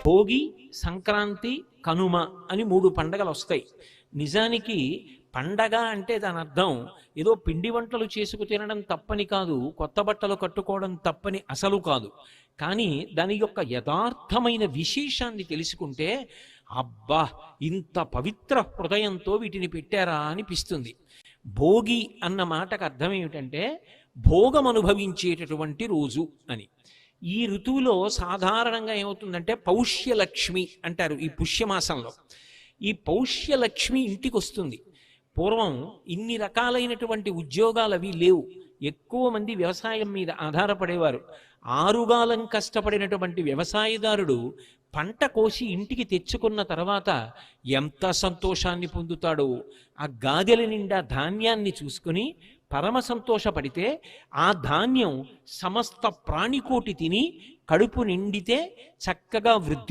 భోగి, సంక్రాంతి, కనుమ అని 3 పండగలు వస్తాయి. నిజానికి పండగ అంటే దాని అర్థం ఏదో పిండి వంటలు చేసుకు తినడం తప్పని కాదు, కొత్త బట్టలు కట్టుకోవడం తప్పని అసలు కాదు. కానీ దాని యొక్క యథార్థమైన విశేషాన్ని తెలుసుకుంటే అబ్బా, ఇంత పవిత్ర హృదయంతో వీటిని పెట్టారా అనిపిస్తుంది. భోగి అన్న మాటకు అర్థం ఏమిటంటే భోగం అనుభవించేటటువంటి రోజు అని. ఈ ఋతువులో సాధారణంగా ఏమవుతుందంటే పౌష్యలక్ష్మి అంటారు ఈ పుష్యమాసంలో. ఈ పౌష్యలక్ష్మి ఇంటికి వస్తుంది. పూర్వం ఇన్ని రకాలైనటువంటి ఉద్యోగాలు అవి లేవు. ఎక్కువ మంది వ్యవసాయం మీద ఆధారపడేవారు. ఆరుగాలం కష్టపడినటువంటి వ్యవసాయదారుడు పంట కోసి ఇంటికి తెచ్చుకున్న తర్వాత ఎంత సంతోషాన్ని పొందుతాడో. ఆ గాదెల నిండా ధాన్యాన్ని చూసుకుని పరమ సంతోషపడితే ఆ ధాన్యం సమస్త ప్రాణికోటి తిని కడుపు నిండితే చక్కగా వృద్ధి